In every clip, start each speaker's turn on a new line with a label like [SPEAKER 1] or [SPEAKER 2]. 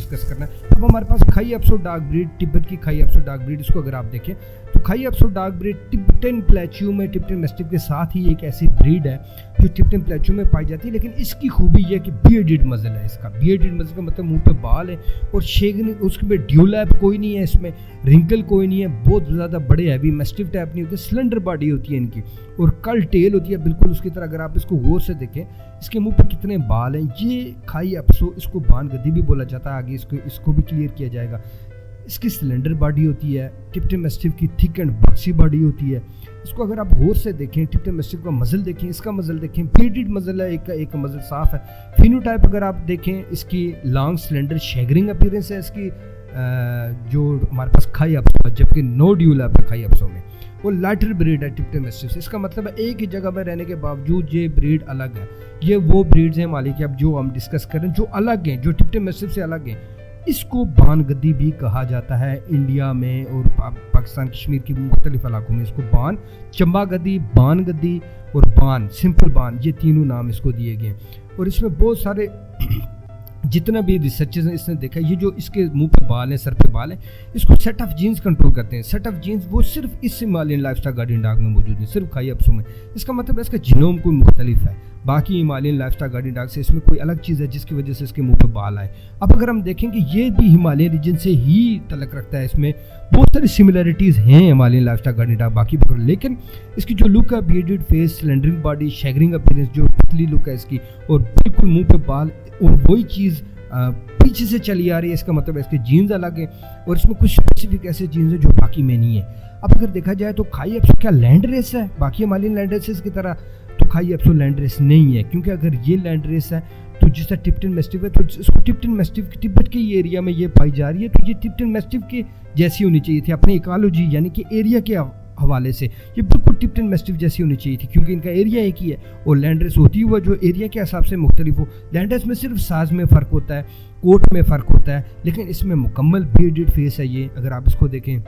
[SPEAKER 1] Discuss करना है। अब हमारे पास खाई एप्सो डार्क ब्रीड, तिब्बत की खाई एप्सो डार्क ब्रीड, इसको अगर आप देखें तो खाई एप्सो डार्क ब्रीड टिबेटन प्लेच्यू में, टिबेटन मैस्टिफ के साथ ही एक ऐसी ब्रीड है जो टिबेटन प्लेच्यू में पाई जाती है। लेकिन इसकी खूबी ये है कि बियर्डेड मजल है इसका। बियर्डेड मजल का मतलब मुंह पे बाल है और शेगनिंग, उसमें ड्यूलैब कोई नहीं है, इसमें रिंकल कोई नहीं है, बहुत ज़्यादा बड़े हैवी मैस्टिफ टाइप नहीं होते, स्लेंडर बॉडी होती है इनकी और कल टेल होती है बिल्कुल उसकी तरह। अगर आप इसको गौर से देखें इसके मुंह पे कितने बाल हैं। ये खाई एप्सो, इसको बान गद्दी भी बोला जाता है, आगे इसको भी क्लियर किया जाएगा। इसकी सिलेंडर बॉडी होती है, टिबेटन मैस्टिफ की थिक एंड बक्सी बॉडी होती है। इसको अगर आप गौर से देखें, टिबेटन मैस्टिफ का मजल देखें, इसका मजल देखें, बियर्डेड मजल है, एक मजल साफ है। फिनोटाइप अगर आप देखें, इसकी लॉन्ग स्लेंडर शेगरिंग अपीयरेंस है इसकी, जो हमारे पास खाई एप्सो है, जबकि नो ड्यूल है खाई एप्सो में। वो लाइटर ब्रीड है टिबेटन मैस्टिफ से। इसका मतलब है एक ही जगह में रहने के बावजूद ये ब्रीड अलग है। ये वो ब्रीड्स हैं मालिक, अब जो हम डिस्कस करें जो अलग हैं, जो टिबेटन मैस्टिफ से अलग हैं। इसको बान गद्दी भी कहा जाता है इंडिया में और पाकिस्तान कश्मीर के मुख्तलिफ इलाकों में। इसको बान, चंबा गद्दी, बान गद्दी और बान, सिंपल बान, ये तीनों नाम इसको दिए गए। और इसमें बहुत सारे जितना भी रिसर्चर्स ने इसने देखा, ये जो इसके मुंह पे बाल हैं, सर पे बाल हैं, इसको सेट ऑफ जीन्स कंट्रोल करते हैं। सेट ऑफ जीन्स वो सिर्फ इस हिमालयन लाइफस्टाइल गार्डियन डॉग में मौजूद है, सिर्फ खाई एप्सो में। इसका मतलब है इसका जीनोम कोई मुख्तलिफ है बाकी हिमालयन लाइफस्टाइल गार्डियन डॉग से, इसमें कोई अलग चीज़ है जिसकी वजह से इसके मुंह पे बाल आए। अब अगर हम देखें कि ये भी हिमालयन रीजन से ही तलक रखता है, इसमें बहुत सारी सिमिलरिटीज़ हैं हिमालयन लाइफस्टाइल गार्डियन डॉग बाकी पकड़, लेकिन इसकी जो लुक है, बियर्डेड फेस, स्लेंडरिंग बॉडी, शेगरिंग अपीयरेंस, जो पतली लुक है इसकी और बिल्कुल मुँह पे बाल, और वही चीज़ पीछे से चली आ रही है। इसका मतलब है इसके जीन्स अलग हैं और इसमें कुछ स्पेसिफिक ऐसे जीन्स हैं जो बाकी में नहीं है। अब अगर देखा जाए तो खाई एप्सो क्या लैंड रेस है बाकी हिमालयन लैंड रेसेस की तरह? तो खाई एप्सो लैंड रेस नहीं है, क्योंकि अगर ये लैंड रेस है तो जिस तरह टिबेटन मैस्टिफ है तो इसको टिबेटन मैस्टिफ तिब्बत के एरिया में ये पाई जा रही है, तो ये टिबेटन मैस्टिफ के जैसी होनी चाहिए थी अपनी इकोलॉजी यानी कि एरिया के हवाले से। ये बिल्कुल टिबेटन मैस्टिफ जैसी होनी चाहिए थी, क्योंकि इनका एरिया एक ही है और लैंड रेस होती हुआ जो एरिया के हिसाब से मुख्तलिफ हो। लैंड रेस में सिर्फ साइज में फ़र्क होता है, कोट में फ़र्क होता है, लेकिन इसमें मुकम्मल बियर्डेड फेस है ये। अगर आप इसको देखें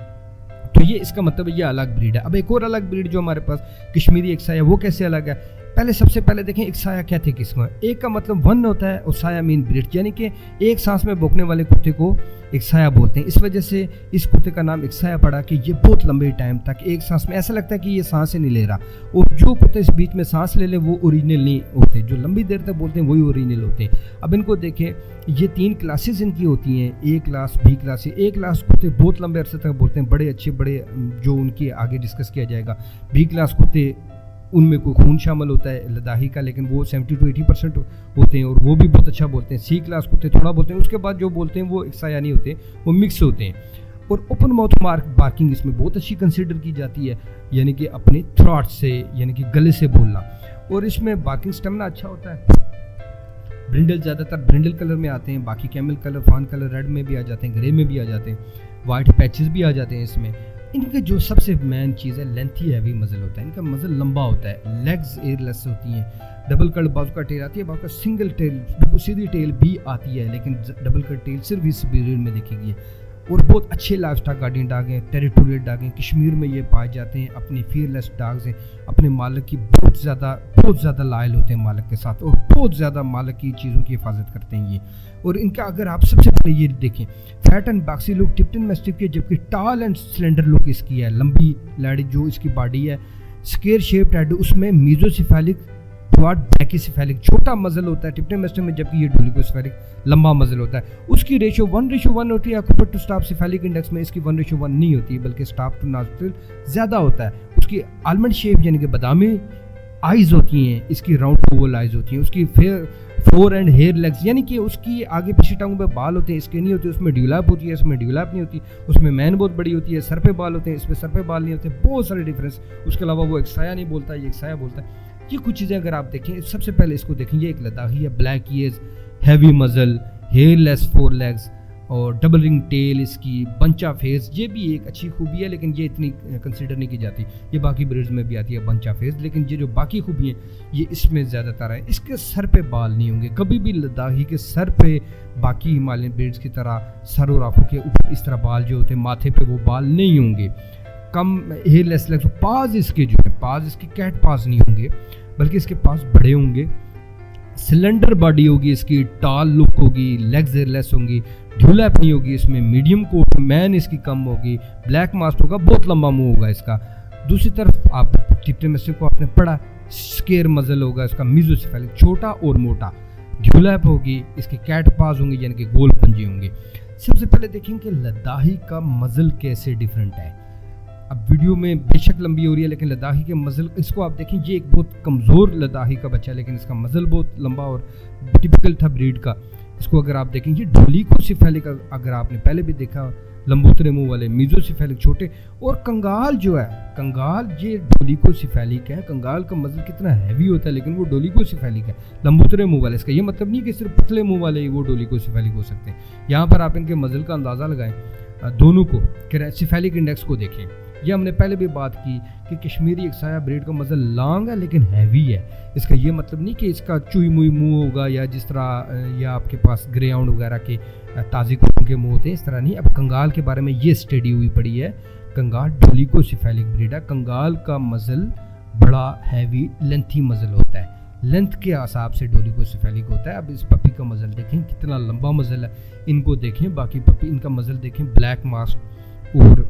[SPEAKER 1] तो ये इसका मतलब ये अलग ब्रीड है। अब एक और अलग ब्रीड जो हमारे पास कश्मीरी एकसाया, वो कैसे अलग है? पहले सबसे पहले देखें एकसाया क्या थे किसको। एक का मतलब वन होता है और साया मीन ब्रीड, यानी कि एक सांस में भौंकने वाले कुत्ते को एकसाया बोलते हैं। इस वजह से इस कुत्ते का नाम एकसाया पड़ा कि ये बहुत लंबे टाइम तक एक सांस में ऐसा लगता है कि ये सांस ही नहीं ले रहा, और जो कुत्ते इस बीच में सांस ले ले वो ओरिजिनल नहीं होते, जो लंबी देर तक बोलते हैं वही ओरिजिनल होते हैं। अब इनको देखें, ये 3 क्लासेस इनकी होती हैं, ए क्लास, बी क्लास। ए क्लास कुत्ते बहुत लंबे अरसे तक बोलते हैं, बड़े अच्छे, बड़े जो उनकी आगे डिस्कस किया जाएगा। बी क्लास कुत्ते, उनमें कोई खून शामिल होता है लद्दाखी का, लेकिन वो 70 to 80% होते हैं और वो भी बहुत अच्छा बोलते हैं। सी क्लास कुत्ते थोड़ा बोलते हैं, उसके बाद जो बोलते हैं वो एकसाया नहीं होते, वो मिक्स होते हैं। और ओपन माउथ बार्किंग इसमें बहुत अच्छी कंसिडर की जाती है, यानी कि अपने थ्रॉट से, यानी कि गले से बोलना। और इसमें बार्किंग स्टेमिना अच्छा होता है। ब्रिंडल ज़्यादातर ब्रिंडल कलर में आते हैं, बाकी कैमल कलर, फान कलर, रेड में भी आ जाते हैं, ग्रे में भी आ जाते हैं, वाइट पैचेस भी आ जाते हैं इसमें। इनके जो सबसे मेन चीज़ है, लेंथी हैवी मजल होता है, इनका मजल लंबा होता है, लेग्स एयरलेस होती हैं, डबल कट बाजू का टेल आती है, बाजू का सिंगल टेल, बिल्कुल सीधी टेल भी आती है, लेकिन डबल कट टेल सिर्फ इस ब्रीड में दिखेगी। और बहुत अच्छे लाइफस्टाइल गार्डियन डॉग हैं, टेरिटोरियल डॉग हैं, कश्मीर में ये पाए जाते हैं, अपने फियरलेस डॉग्स हैं, अपने मालिक की बहुत ज़्यादा लायल होते हैं मालिक के साथ, और बहुत ज़्यादा मालिक की चीज़ों की हिफाजत करते हैं ये। और इनका अगर आप सबसे पहले ये देखें, fat and boxy look Tibetan mastiff की, जबकि टाल एंड स्लेंडर लुक इसकी है, लंबी लड़ी जो इसकी बॉडी है, स्केयर शेप्ड हेड, उसमें मीजोसिफेलिक क्वाड ब्रैकिसिफेलिक छोटा मजल होता है टिबेटन मैस्टिफ में, जबकि ये डोलिकोसिफेलिक लंबा मजल होता है। उसकी रेशो 1:1 होती है। अकुपर टू स्टाफ सिफेलिक इंडेक्स में इसकी 1:1 नहीं होती, बल्कि स्टाफ टू नॉस्ट्रिल ज़्यादा होता है। उसकी आलमंड शेप यानी कि बादामी आइज़ होती हैं, इसकी राउंड ओवल आइज़ होती हैं। उसकी फोर एंड हेयर लेग्स, यानी कि उसकी आगे पीछे टांगों पे बाल होते हैं, इसके नहीं होते। उसमें ड्यूलैप होती है, इसमें ड्यूलैप नहीं होती। उसमें मैन बहुत बड़ी होती है, सर पे बाल होते हैं, इसमें सर पे बाल नहीं होते। बहुत सारे डिफरेंस। उसके अलावा वो एकसाया नहीं बोलता, ये एकसाया बोलता है। ये कुछ चीज़ें अगर आप देखें, सबसे पहले इसको देखें, ये एक लद्दाखी है, ब्लैक ईयर्स, हैवी मजल, हेयरलेस 4 लेग्स और डबल रिंग टेल, इसकी बंचा फेस, ये भी एक अच्छी खूबी है, लेकिन ये इतनी कंसिडर नहीं की जाती। ये बाकी ब्रीड्स में भी आती है बंचा फेस, लेकिन ये जो बाकी खूबी हैं ये इसमें ज़्यादातर है। इसके सर पे बाल नहीं होंगे कभी भी, लद्दाखी के सर पे बाकी हिमालयन ब्रीड्स की तरह सर और आँखों के ऊपर इस तरह बाल जो होते हैं, माथे पे वो बाल नहीं होंगे। कम हेयरलेस लेग्स, पाज इसके जो है, पाज इसके कैट पाज नहीं होंगे, बल्कि इसके पास बड़े होंगे। सिलेंडर बॉडी होगी इसकी, टाल लुक होगी, लेग्स एयरलेस होंगी, ड्यूलैप नहीं होगी इसमें, मीडियम कोट मैन इसकी कम होगी, ब्लैक मास्ट होगा, बहुत लंबा मुंह होगा इसका। दूसरी तरफ आप टिप्टन मैस्टिफ को आपने पढ़ा, स्केर मजल होगा इसका, मीजोसेफेलिक छोटा और मोटा, ड्यूलैप होगी, इसके कैट पाज होंगे यानी कि गोल पंजे होंगे। सबसे पहले देखें कि लद्दाही का मजल कैसे डिफरेंट है। अब वीडियो में बेशक लंबी हो रही है लेकिन लद्दाही के मजल, इसको आप देखें, ये एक बहुत कमज़ोर लद्दाही का बच्चा है लेकिन इसका मजल बहुत लंबा और टिपिकल था ब्रीड का। इसको अगर आप देखें, ये डोलिकोसेफेलिक अगर आपने पहले भी देखा, लंबोतरे मुंह वाले, मीजोसेफेलिक छोटे, और कंगाल जो है, कंगाल ये डोलिकोसेफेलिक है। कंगाल का मजल कितना हैवी होता है लेकिन वो डोलिकोसेफेलिक है, लंबोतरे मुंह वाले। इसका ये मतलब नहीं कि सिर्फ पतले मुंह वाले ही वो डोलिकोसेफेलिक हो सकते हैं। यहाँ पर आप इनके मजल का अंदाज़ा लगाएं, दोनों को, सेफेलिक इंडेक्स को देखें। ये हमने पहले भी बात की कि कश्मीरी एकसाया ब्रीड का मजल लॉन्ग है लेकिन हैवी है। इसका ये मतलब नहीं कि इसका चुई मुई मुंह होगा या जिस तरह या आपके पास ग्रे हाउंड वगैरह के ताज़ी कुत्तों के मुंह होते हैं, इस तरह नहीं। अब कंगाल के बारे में ये स्टडी हुई पड़ी है, कंगाल डोलिकोसेफेलिक ब्रीड है। कंगाल का मजल बड़ा हैवी लेंथी मजल होता है, लेंथ के हिसाब से डोलिकोसेफेलिक होता है। अब इस पपी का मजल देखें, कितना लंबा मजल है, इनको देखें, बाकी पपी इनका मजल देखें, ब्लैक मास्क और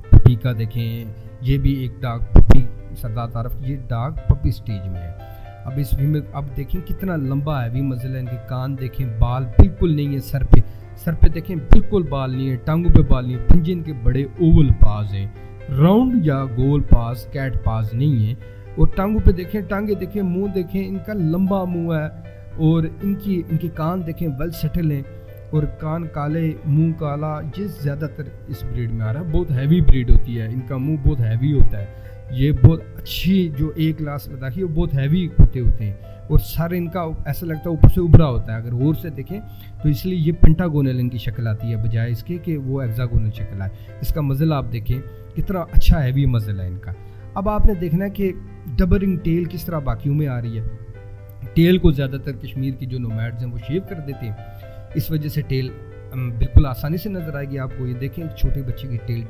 [SPEAKER 1] पपी का देखें, ये भी एक डार्क पपी, सरदार तारफ, ये डार्क पपी स्टेज में है। अब इस भी में अब देखें कितना लंबा हैवी मजल है। इनके कान देखें, बाल बिल्कुल नहीं है सर पे देखें बिल्कुल बाल नहीं है, टांगों पे बाल नहीं है, पंजे इनके बड़े ओवल पास हैं, राउंड या गोल पास, कैट पास नहीं है। और टांगों पे देखें, टांगे देखें, मुंह देखें, इनका लंबा मुंह है, और इनके कान देखें वेल सेटल हैं, और कान काले, मुंह काला, ये ज़्यादातर इस ब्रीड में आ रहा है। बहुत हैवी ब्रीड होती है, इनका मुंह बहुत हैवी होता है। ये बहुत अच्छी जो एक क्लास लद्दाखी वो बहुत हैवी कुत्ते होते हैं, और सर इनका ऐसा लगता है ऊपर से उभरा होता है। अगर गौर से देखें तो इसलिए ये पेंटागोनल इनकी शक्ल आती है बजाय इसके कि वो हेक्सागोनल शक्ल आए। इसका मजल आप देखें कितना अच्छा हैवी मजल है इनका। अब आपने देखना है कि डबरिंग टेल किस तरह बाकियों में आ रही है। टेल को ज़्यादातर कश्मीर की जो नोमैड्स हैं वो शेव कर देते हैं, इस वजह से टेल बिल्कुल आसानी से नज़र आएगी आपको। ये देखें एक छोटे बच्चे की टेल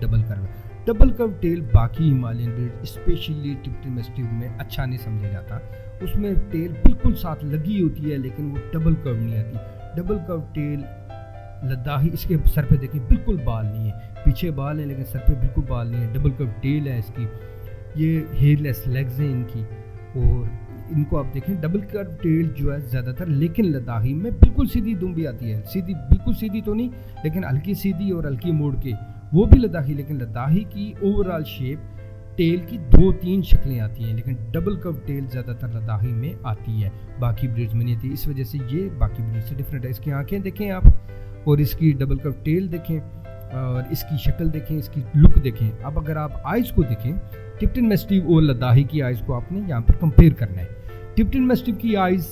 [SPEAKER 1] डबल कर्व टेल बाकी Himalayan breed specially Tibetan mastiff में अच्छा नहीं समझा जाता। उसमें टेल बिल्कुल साथ लगी होती है लेकिन वो डबल कर्व नहीं आती। डबल कर्व टेल लद्दाही, इसके सर पे देखें बिल्कुल बाल नहीं है, पीछे बाल है लेकिन सर पे बिल्कुल बाल नहीं है, डबल कर्व टेल है इसकी। ये हेयरलेस लेग्स हैं इनकी, और इनको आप देखें डबल कर्व टेल जो है ज़्यादातर, लेकिन लद्दाही में बिल्कुल सीधी दुम भी आती है, सीधी बिल्कुल सीधी तो नहीं लेकिन हल्की सीधी और हल्की मोड़ के, वो भी लद्दाही। लेकिन लद्दाही की ओवरऑल शेप टेल की 2-3 शक्लें आती हैं, लेकिन डबल कर्व टेल ज़्यादातर लद्दाही में आती है, बाकी ब्रीड्स में नहीं आती। इस वजह से ये बाकी ब्रीड से डिफरेंट है। इसकी आंखें देखें आप, और इसकी डबल कर्व टेल देखें, और इसकी शक्ल देखें, इसकी लुक देखें। अब अगर आप आइज़ को देखें, टिप्टन मैस्टिफ और लद्दाही की आइज़ को आपने यहाँ पर कंपेयर करना है। टिप्टन मैस्टिफ की आइज़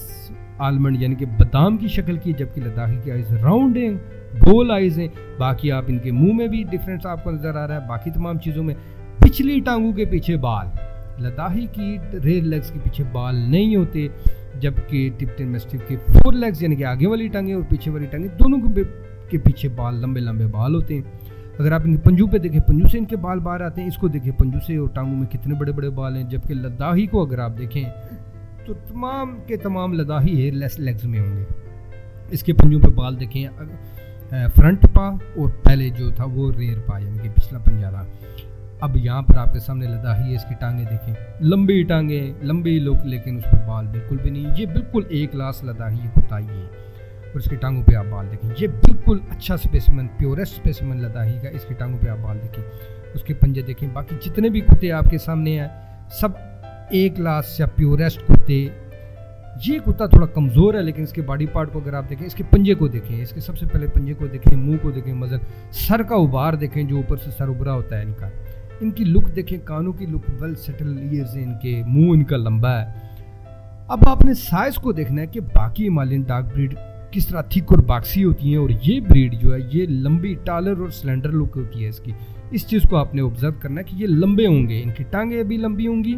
[SPEAKER 1] आलमंड यानी कि बादाम की शक्ल की, जबकि लद्दाही की आइज़ राउंड हैं, गोल आइज़ हैं। बाकी आप इनके मुंह में भी डिफरेंस आपको नज़र आ रहा है, बाकी तमाम चीज़ों में। पिछली टांगों के पीछे बाल, लद्दाही की रेयर लेग्स के पीछे बाल नहीं होते, जबकि टिप्टन मैस्टिफ के 4 लेग्स यानी कि आगे वाली टांगें और पीछे वाली टांगें दोनों के पीछे बाल, लंबे लंबे बाल होते हैं। अगर आप इनके पंजू पे देखें, पंजू से इनके बाल बाहर आते हैं, इसको देखें पंजू से और टांगों में कितने बड़े बड़े बाल हैं। जबकि लद्दाही को अगर आप देखें तो तमाम के तमाम लद्दाही हेयरलेस लेग्स में होंगे। इसके पंजों पे बाल देखें, फ्रंट पा और पहले जो था वो रेयर पा यानी कि पिछला पंजा था। अब यहाँ पर आपके सामने लद्दाही है, इसकी टांगें देखें, लंबी टांगें, लंबी लुक, लेकिन उस पर बाल बिल्कुल भी नहीं। ये बिल्कुल एक क्लास लद्दाही कुत्ता ही है, और इसकी टांगों पे आप बाल देखें, ये बिल्कुल अच्छा स्पेसिमन, प्योरेस्ट स्पेसिमन लद्दाही का। इसकी टांगों पे आप बाल देखें, उसके पंजे देखें। बाकी जितने भी कुत्ते आपके सामने हैं सब एक क्लास या प्योरेस्ट कुत्ते। ये कुत्ता थोड़ा कमज़ोर है लेकिन इसके बॉडी पार्ट को अगर आप देखें, इसके पंजे को देखें, इसके सबसे पहले पंजे को देखें, मुंह को देखें, मजल, सर का उभार देखें जो ऊपर से सर उभरा होता है इनका। इनकी लुक देखें, कानों की लुक वेल सेटल ईयर्स हैं इनके, मुंह इनका लंबा है। अब आपने साइज को देखना है कि बाकी हिमालयन डार्क ब्रीड किस तरह थिक और बाक्सी होती हैं, और ये ब्रीड जो है ये लंबी, टालर और स्लेंडर लुक होती है इसकी। इस चीज़ को आपने ऑब्जर्व करना है कि ये लंबे होंगे, इनकी टांगें भी लंबी होंगी,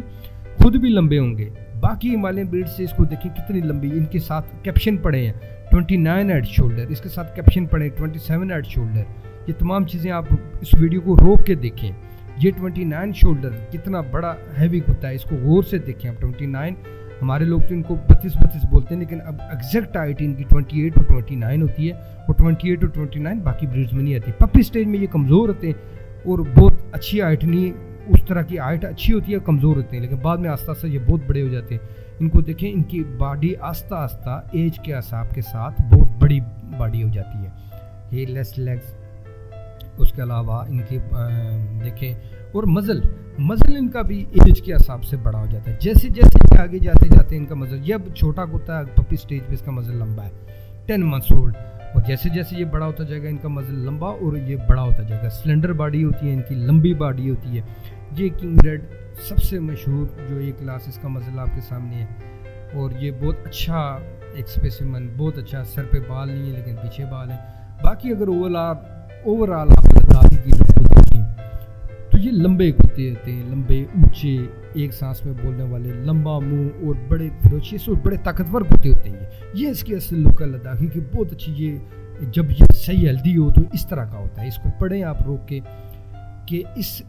[SPEAKER 1] खुद भी लंबे होंगे। बाकी हिमालयन ब्रीड से इसको देखें कितनी लंबी, इनके साथ कैप्शन पड़े हैं 29 एट शोल्डर, इसके साथ कैप्शन पड़े 27 एट शोल्डर। ये तमाम चीज़ें आप इस वीडियो को रोक के देखें। ये 29 शोल्डर कितना बड़ा हैवी कुत्ता है, इसको गौर से देखें आप। 29 ہمارے لوگ تو ان کو 32 بولتے ہیں، لیکن اب ایگزیکٹ ہائٹ ان کی 28 اور 29 ہوتی ہے، اور 28 اور 29 باقی بریڈز میں نہیں آتی۔ پپی سٹیج میں یہ کمزور ہوتے ہیں اور بہت اچھی ہائٹ نہیں، اس طرح کی ہائٹ اچھی ہوتی ہے، کمزور ہوتے ہیں، لیکن بعد میں آہستہ آہستہ یہ بہت بڑے ہو جاتے ہیں۔ ان کو دیکھیں، ان کی باڈی آہستہ آہستہ ایج کے حساب کے ساتھ بہت بڑی باڈی ہو جاتی ہے، ہیئر لیس لیگز۔ اس کے علاوہ ان کی دیکھیں، اور مزل ان کا بھی ایج کے حساب سے بڑا ہو جاتا ہے، جیسے جیسے آگے جاتے جاتے ان کا مزل، یہ اب چھوٹا ہوتا ہے پپی سٹیج پہ، اس کا مزل لمبا ہے 10 months old، اور جیسے جیسے یہ بڑا ہوتا جائے گا ان کا مزل لمبا اور یہ بڑا ہوتا جائے گا۔ سلنڈر باڈی ہوتی ہے ان کی، لمبی باڈی ہوتی ہے۔ یہ کنگ ریڈ سب سے مشہور جو یہ کلاس، اس کا مزل آپ کے سامنے ہے، اور یہ بہت اچھا ایک اسپیسیمن، بہت اچھا، سر پہ بال نہیں ہے لیکن پیچھے بال ہیں۔ باقی اگر اوور آل آپ لداخی کی لوگ کو دیکھیں تو یہ لمبے کتے ہوتے ہیں، لمبے اونچے، ایک سانس میں بولنے والے، لمبا منہ، اور بڑے فروشیس اور بڑے طاقتور کتے ہوتے ہیں۔ یہ اس کی اصل لک ہے لداخی کی، بہت اچھی۔ یہ جب یہ صحیح ہیلدی ہو تو اس طرح کا ہوتا ہے۔ اس کو پڑھیں آپ روک کے کہ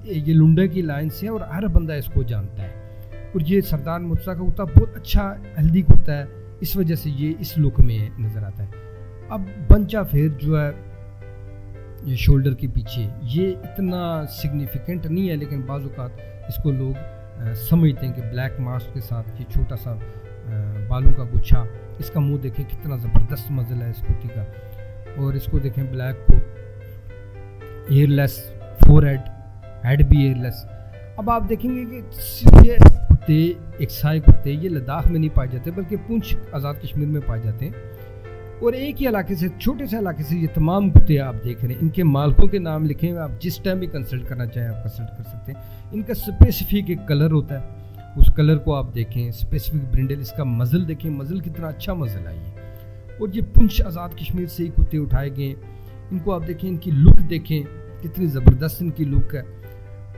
[SPEAKER 1] یہ لنڈے کی لائن سے ہے اور ہر بندہ اس کو جانتا ہے، اور یہ سردار مرتضیٰ کا کتا بہت اچھا ہیلدی کتا ہے، اس وجہ سے یہ اس لک میں نظر آتا ہے۔ اب بنچ آف ہیئر جو ہے یہ شولڈر کے پیچھے، یہ اتنا سگنیفیکنٹ نہیں ہے، لیکن بعض اوقات اس کو لوگ سمجھتے ہیں کہ بلیک ماسک کے ساتھ یہ چھوٹا سا بالوں کا گچھا۔ اس کا منہ دیکھیں کتنا زبردست مزل ہے اس کتی کا، اور اس کو دیکھیں بلیک کو، ایئر لیس فور ہیڈ بھی ایئر لیس۔ اب آپ دیکھیں گے کہ یہ کتے ایکسائی کتے یہ لداخ میں نہیں پائے جاتے، بلکہ پونچھ آزاد کشمیر میں پائے جاتے ہیں، اور ایک ہی علاقے سے، چھوٹے سے علاقے سے یہ تمام کتے آپ دیکھ رہے ہیں۔ ان کے مالکوں کے نام لکھیں، آپ جس ٹائم بھی کنسلٹ کرنا چاہیں آپ کنسلٹ کر سکتے ہیں۔ ان کا اسپیسیفک ایک کلر ہوتا ہے، اس کلر کو آپ دیکھیں، اسپیسیفک برنڈل۔ اس کا مزل دیکھیں، مزل کتنا اچھا مزل ہے یہ، اور یہ پونچھ آزاد کشمیر سے ہی کتے اٹھائے گئے۔ ان کو آپ دیکھیں، ان کی لک دیکھیں کتنی زبردست ان کی لک ہے،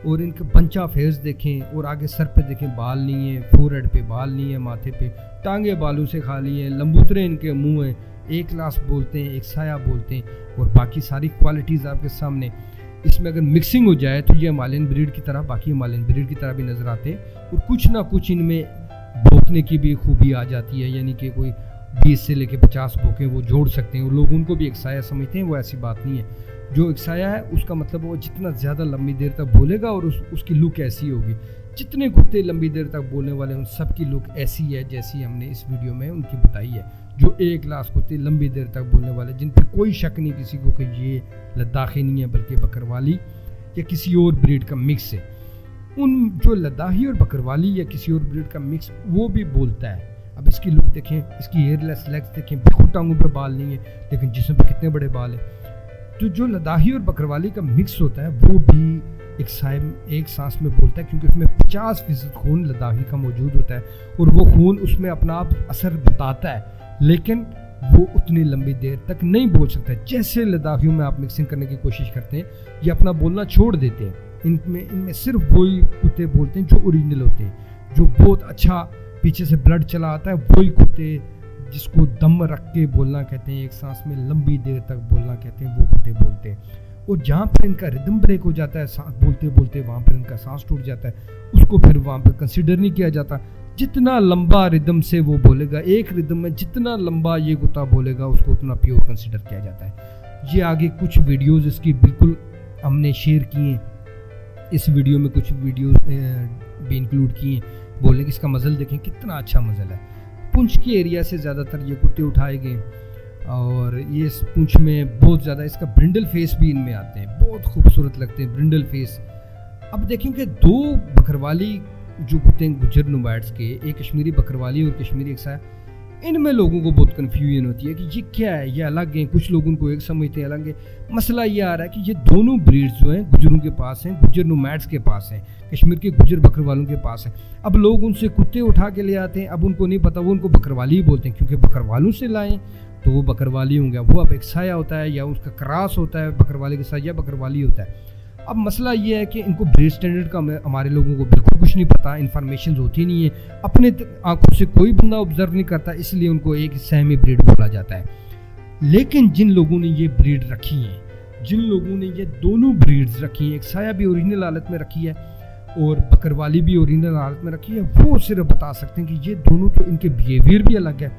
[SPEAKER 1] اور ان کے بنچ آف ہیئرز دیکھیں، اور آگے سر پہ دیکھیں بال نہیں ہے، فور ہیڈ پہ بال نہیں ہے، ماتھے پہ ٹانگیں بالوں سے خالی ہیں، لمبوترے ان کے منہ ہیں، ایک کلاس بولتے ہیں، ایک سایہ بولتے ہیں، اور باقی ساری کوالٹیز آپ کے سامنے۔ اس میں اگر مکسنگ ہو جائے تو یہ ہمالین بریڈ کی طرح، باقی ہمالین بریڈ کی طرح بھی نظر آتے ہیں، اور کچھ نہ کچھ ان میں بھونکنے کی بھی خوبی آ جاتی ہے، یعنی کہ کوئی 20 سے لے کے 50 بھوکیں وہ جوڑ سکتے ہیں، اور لوگ ان کو بھی ایک سایہ سمجھتے ہیں۔ وہ ایسی بات نہیں ہے، جو ایک سایہ ہے اس کا مطلب وہ جتنا زیادہ لمبی دیر تک بولے گا اور اس کی لک ایسی ہوگی۔ جتنے کتے لمبی دیر تک بولنے والے ہیں ان سب کی لک ایسی ہے جیسی ہم نے اس ویڈیو میں ان کی بتائی ہے۔ جو ایک کلاس کتے لمبی دیر تک بولنے والے، جن پہ کوئی شک نہیں کسی کو کہ یہ لداخی نہیں ہے بلکہ بکروالی یا کسی اور بریڈ کا مکس ہے، ان جو لداخی اور بکروالی یا کسی اور بریڈ کا مکس وہ بھی بولتا ہے۔ اب اس کی لک دیکھیں، اس کی ہیئر لیس لیگز دیکھیں، بالکل ٹانگوں پہ بال نہیں ہے لیکن جسم پہ کتنے بڑے بال ہیں۔ تو جو لداخی اور بکروالی کا مکس ہوتا ہے وہ بھی ایک سانس میں بولتا ہے، کیونکہ اس میں 50% خون لداخی کا موجود ہوتا ہے، اور وہ خون اس میں اپنا آپ اثر بتاتا ہے، لیکن وہ اتنی لمبی دیر تک نہیں بول سکتا۔ جیسے لداخیوں میں آپ مکسنگ کرنے کی کوشش کرتے ہیں، یہ اپنا بولنا چھوڑ دیتے ہیں۔ ان میں صرف وہی کتے بولتے ہیں جو اوریجنل ہوتے ہیں، جو بہت اچھا پیچھے سے بلڈ چلا آتا ہے، وہی کتے جس کو دم رکھ کے بولنا کہتے ہیں، ایک سانس میں لمبی دیر تک بولنا کہتے ہیں، وہ کتے بولتے ہیں۔ اور جہاں پر ان کا ردم بریک ہو جاتا ہے سانس بولتے بولتے، وہاں پر ان کا سانس ٹوٹ جاتا ہے، اس کو پھر وہاں پہ کنسیڈر نہیں کیا جاتا۔ جتنا لمبا ردم سے وہ بولے گا، ایک ردم میں جتنا لمبا یہ کتا بولے گا، اس کو اتنا پیور کنسیڈر کیا جاتا ہے۔ یہ آگے کچھ ویڈیوز اس کی بالکل ہم نے شیئر کی ہیں، اس ویڈیو میں کچھ ویڈیوز بھی انکلوڈ کی ہیں۔ بولنے کی اس کا مزل دیکھیں کتنا اچھا مزل ہے۔ پونچھ کے ایریا سے زیادہ تر یہ کتے اٹھائے گئے، اور یہ اس پونچھ میں بہت زیادہ اس کا برنڈل فیس بھی ان میں آتے ہیں، بہت خوبصورت لگتے ہیں برنڈل فیس۔ اب دیکھیں کہ دو بکروالی جو کتے ہیں گجر نومائڈس کے، ایک کشمیری بکروالی اور کشمیری ایکسایہ، ان میں لوگوں کو بہت کنفیوژن ہوتی ہے کہ یہ کیا ہے، یہ الگ ہیں، کچھ لوگ ان کو ایک سمجھتے ہیں الگ ہے۔ مسئلہ یہ آ رہا ہے کہ یہ دونوں بریڈز جو ہیں گجروں کے پاس ہیں، گجر نومائڈس کے پاس ہیں، کشمیر کے گجر بکروالوں کے پاس ہیں۔ اب لوگ ان سے کتے اٹھا کے لے آتے ہیں، اب ان کو نہیں پتا، وہ ان کو بکروالی ہی بولتے ہیں، کیونکہ بکروالوں سے لائیں تو وہ بکروالی ہوں گے۔ وہ اب ایک سایہ ہوتا ہے یا اس کا کراس ہوتا ہے بکروالی کے ساتھ، یا بکروالی ہوتا ہے۔ اب مسئلہ یہ ہے کہ ان کو بریڈ سٹینڈرڈ کا ہمارے لوگوں کو بالکل کچھ نہیں پتا، انفارمیشنز ہوتی نہیں ہیں، اپنے آنکھوں سے کوئی بندہ آبزرو نہیں کرتا، اس لیے ان کو ایک سہمی بریڈ بولا جاتا ہے۔ لیکن جن لوگوں نے یہ بریڈ رکھی ہیں، جن لوگوں نے یہ دونوں بریڈز رکھی ہیں، ایک سایہ بھی اوریجنل حالت میں رکھی ہے، اور بکروالی بھی اوریجنل حالت میں رکھی ہے، وہ صرف بتا سکتے ہیں کہ یہ دونوں تو ان کے بیہیویئر بھی الگ ہے،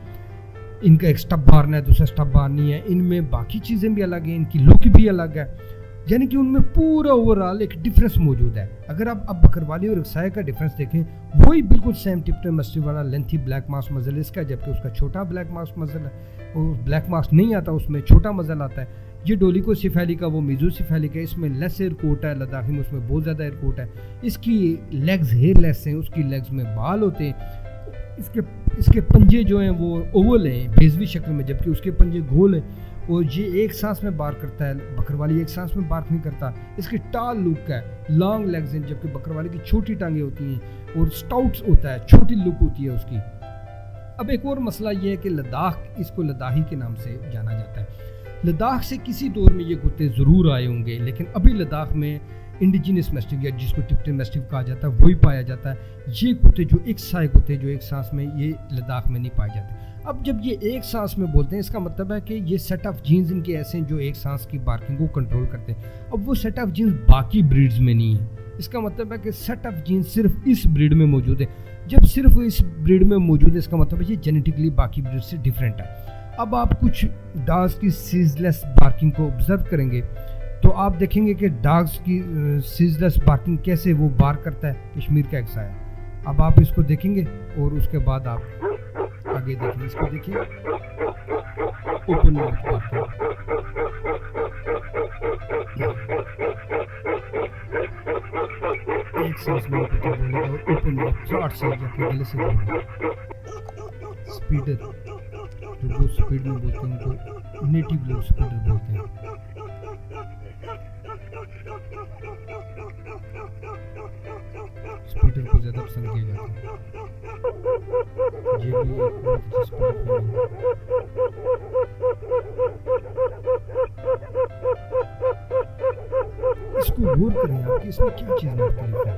[SPEAKER 1] ان کا ایک سٹب مارنا ہے دوسرا سٹب مارنی ہے، ان میں باقی چیزیں بھی الگ ہیں، ان کی لک بھی الگ ہے، یعنی کہ ان میں پورا اوورآل ایک ڈفرینس موجود ہے۔ اگر آپ اب بکروالی اور اکسایا کا ڈفرینس دیکھیں، وہی بالکل سیم ٹپٹن مسٹف والا لینتھی بلیک ماسک مزل اس کا، جبکہ اس کا چھوٹا بلیک ماسک مزل ہے، اور بلیک ماسک نہیں آتا، اس میں چھوٹا مزل آتا ہے۔ یہ ڈولیکو سیفیلی کا وہ میزو سیفیلی کا، اس میں لیس ایئر کوٹ ہے، لداخی میں اس میں بہت زیادہ ایئر کوٹ ہے، اس کی لیگز ہیئر لیس ہیں، اس کی لیگز میں بال ہوتے ہیں، اس کے پنجے جو ہیں وہ اوول ہیں بیزوی شکل میں، جبکہ اس کے پنجے گول ہیں، اور یہ ایک سانس میں بار کرتا ہے، بکروالی ایک سانس میں بار نہیں کرتا۔ اس کی ٹال لک ہے، لانگ لیگز ہیں، جبکہ بکروالی کی چھوٹی ٹانگیں ہوتی ہیں، اور سٹاؤٹس ہوتا ہے، چھوٹی لک ہوتی ہے اس کی۔ اب ایک اور مسئلہ یہ ہے کہ لداخ، اس کو لداخی کے نام سے جانا جاتا ہے۔ لداخ سے کسی دور میں یہ کتے ضرور آئے ہوں گے، لیکن ابھی لداخ میں انڈیجینس میسٹف یا جس کو ٹپٹن میسٹف کہا جاتا ہے وہی پایا جاتا ہے۔ یہ کتے جو ایک سائے کتے جو ایک سانس میں، یہ لداخ میں نہیں پائے جاتے۔ اب جب یہ ایک سانس میں بولتے ہیں، اس کا مطلب ہے کہ یہ سیٹ آف جینز ان کے ایسے ہیں جو ایک سانس کی بارکنگ کو کنٹرول کرتے ہیں۔ اب وہ سیٹ آف جینز باقی بریڈز میں نہیں ہے، اس کا مطلب ہے کہ سیٹ آف جینز صرف اس بریڈ میں موجود ہے۔ جب صرف اس بریڈ میں موجود ہے، اس کا مطلب ہے یہ جینیٹکلی باقی بریڈ سے ڈیفرنٹ ہے۔ اب آپ کچھ ڈاگز کی سیزلیس بارکنگ کو آبزرو کریں گے تو آپ دیکھیں گے کہ ڈاگز کی سیزلیس بارکنگ کیسے وہ بار کرتا ہے، کشمیر کا ایک سایہ۔ اب آپ اس کو دیکھیں گے اور اس کے بعد آپ آگے دیکھیں، اس کو دیکھیں، اوپن ماؤتھ بارکنگ، ایک سانس میں بولے گا اور اوپن ماؤتھ چارٹ سے یا اپنے گلے سے بولے گا۔ سپیڈر جو بہت سپیڈ میں بولتے ہیں، ان کو نیٹیو لوگ سپیڈر بولتے ہیں۔ سپیڈر کو زیادہ پسند کیا جاتا ہے، یہ بھی ایک بہت اچھی سپیڈر ہے۔ اس کو غور کریں آپ کہ اس میں کیا چیز مختلف ہے۔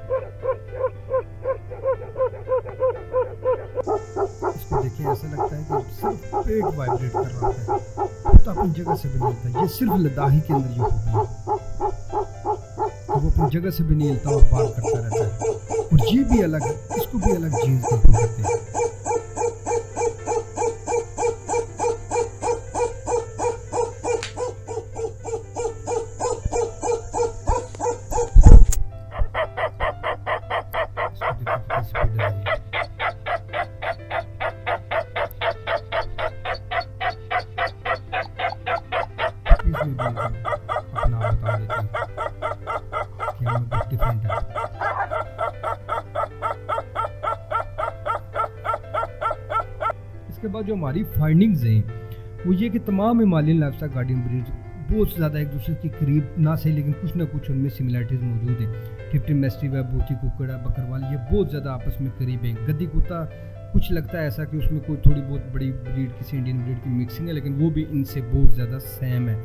[SPEAKER 1] اس کو دیکھیں، ایسا لگتا ہے کہ صرف پیٹ وائبریٹ کر رہا ہے، خود اپنی جگہ سے بھی نہیں ہلتا۔ یہ صرف لداخی کے اندر یہ خوبی ہے کہ وہ اپنی جگہ سے بھی نہیں ہلتا اور بار کرتا رہتا ہے، اور یہ بھی الگ ہے، اس کو بھی الگ جینز کنٹرول کرتے ہیں۔ اس کے بعد جو ہماری فائنڈنگز ہیں وہ یہ کہ تمام Himalayan life style guardian breeds بہت زیادہ ایک دوسرے کے قریب نہ صحیح لیکن کچھ نہ کچھ ان میں سملیرٹیز موجود ہیں۔ ٹپٹن میسٹف ہے، بوتی ککڑ ہے، بکروالی، یہ بہت زیادہ آپس میں قریب ہیں۔ گدی کتا کچھ لگتا ہے ایسا کہ اس میں کوئی تھوڑی بہت بڑی بریڈ کسی انڈین بریڈ کی مکسنگ ہے، لیکن وہ بھی ان سے بہت زیادہ سیم ہے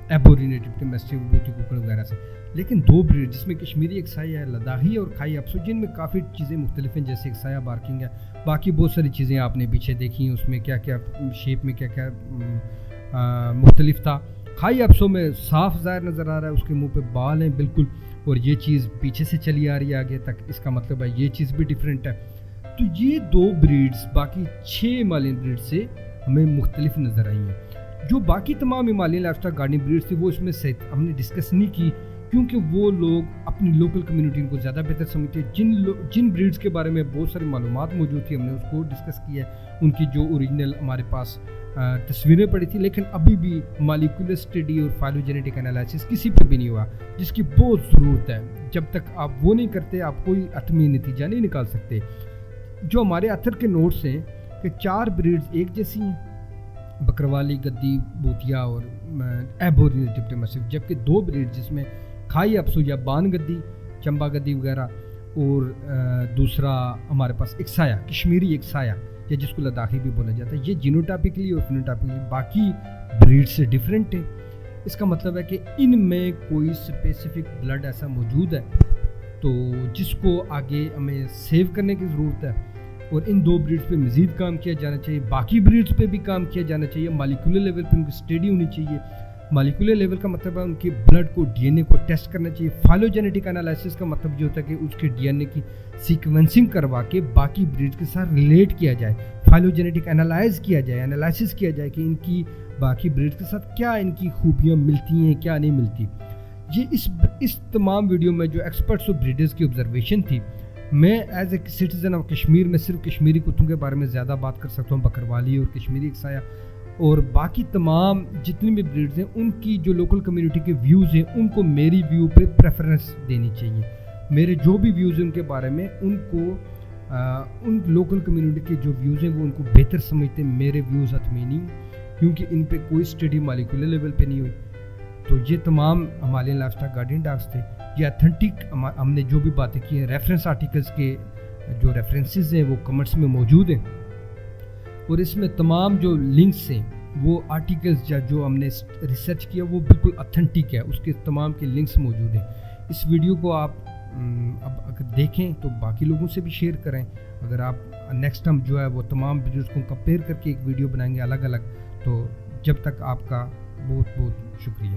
[SPEAKER 1] ایبورینے ٹپٹن میسٹف، بوتی ککڑ وغیرہ سے۔ لیکن دو بریڈ جس میں کشمیری ایک سایہ ہے، لداخی اور کھائی اپسو، جن میں کافی چیزیں مختلف ہیں، جیسے ایک سایہ بارکنگ ہے، باقی بہت ساری چیزیں آپ نے پیچھے دیکھی ہیں، اس میں کیا کیا شیپ میں کیا کیا مختلف تھا۔ کھائی اپسو میں صاف ظاہر نظر آ رہا ہے، اس کے منہ پہ بال ہیں بالکل، اور یہ چیز پیچھے سے چلی آ رہی ہے آگے تک، اس کا مطلب ہے یہ چیز بھی ڈیفرنٹ ہے۔ تو یہ دو بریڈز باقی 6 ہمالین بریڈ سے ہمیں مختلف نظر آئی ہیں۔ جو باقی تمام Himalayan lifestyle guarding breeds تھی وہ اس میں سے ہم نے ڈسکس نہیں کی، کیونکہ وہ لوگ اپنی لوکل کمیونٹی کو زیادہ بہتر سمجھتے ہیں۔ جن بریڈز کے بارے میں بہت ساری معلومات موجود تھی، ہم نے اس کو ڈسکس کیا ہے، ان کی جو اوریجنل ہمارے پاس تصویریں پڑی تھی، لیکن ابھی بھی مالیکولر اسٹڈی اور فائلوجینیٹک انالائسس کسی پہ بھی نہیں ہوا، جس کی بہت ضرورت ہے۔ جب تک آپ وہ نہیں کرتے آپ کوئی حتمی نتیجہ نہیں نکال سکتے۔ جو ہمارے اتھر کے نوٹس ہیں کہ 4 بریڈز ایک جیسی ہیں، بکروالی، گدی، بوتیا اور ایبوریجنل ٹپٹن میسٹف، جبکہ 2 بریڈ جس میں کھائی اپسو یا بان گدی، چمبا گدی وغیرہ، اور دوسرا ہمارے پاس ایک سایہ، کشمیری ایک سایہ، یا جس کو لداخی بھی بولا جاتا ہے، یہ جینوٹاپکلی اور فینوٹاپکلی باقی بریڈ سے ڈیفرنٹ ہے۔ اس کا مطلب ہے کہ ان میں کوئی اسپیسیفک بلڈ ایسا موجود ہے تو جس کو آگے ہمیں سیو کرنے کی ضرورت ہے، اور ان 2 بریڈز پہ مزید کام کیا جانا چاہیے، باقی بریڈز پہ بھی کام کیا جانا چاہیے، مالیکولر لیول پہ ان کی اسٹڈی ہونی چاہیے، मॉलिक्यूलर लेवल का मतलब है उनके ब्लड को डीएनए को टेस्ट करना चाहिए। फाइलोजेनेटिक एनालिसिस का मतलब ये होता है कि उसके डीएनए की सीक्वेंसिंग करवा के बाकी ब्रीड्स के साथ रिलेट किया जाए, फाइलोजेनेटिक एनालिसिस किया जाए कि इनकी बाकी ब्रीड्स के साथ क्या इनकी खूबियाँ मिलती हैं, क्या नहीं मिलती। ये इस तमाम वीडियो में जो एक्सपर्ट्स और ब्रीडर्स की ऑब्जर्वेशन थी, मैं as a citizen of Kashmir में सिर्फ कश्मीरी कुत्तों के बारे में ज़्यादा बात कर सकता हूँ। बकरवाली और कश्मीरी अक्साया और बाकी तमाम जितनी भी ब्रीड्स हैं उनकी जो लोकल कम्युनिटी के व्यूज़ हैं उनको मेरी व्यू पे प्रेफरेंस देनी चाहिए। मेरे जो भी व्यूज़ हैं उनके बारे में उनको उन लोकल कम्युनिटी के जो व्यूज़ हैं वो उनको बेहतर समझते हैं, मेरे व्यूज़ हतमी नहीं, क्योंकि इन पे कोई स्टडी मॉलिक्यूलर लेवल पे नहीं हुई। तो ये तमाम हिमालयन लाइवस्टॉक गार्डियन डॉग्स थे। ये अथेंटिक हमने जो भी बातें की हैं, रेफरेंस आर्टिकल्स के जो रेफरेंसेस हैं वो कमेंट्स में मौजूद हैं और इसमें तमाम जो लिंक्स हैं वो आर्टिकल्स या जो हमने रिसर्च किया वो बिल्कुल अथेंटिक है, उसके तमाम के लिंक्स मौजूद हैं। इस वीडियो को आप अब अगर देखें तो बाकी लोगों से भी शेयर करें। अगर आप नेक्स्ट टाइम जो है वो तमाम वीडियोज़ को कंपेयर करके एक वीडियो बनाएंगे अलग अलग, तो जब तक आपका बहुत बहुत शुक्रिया।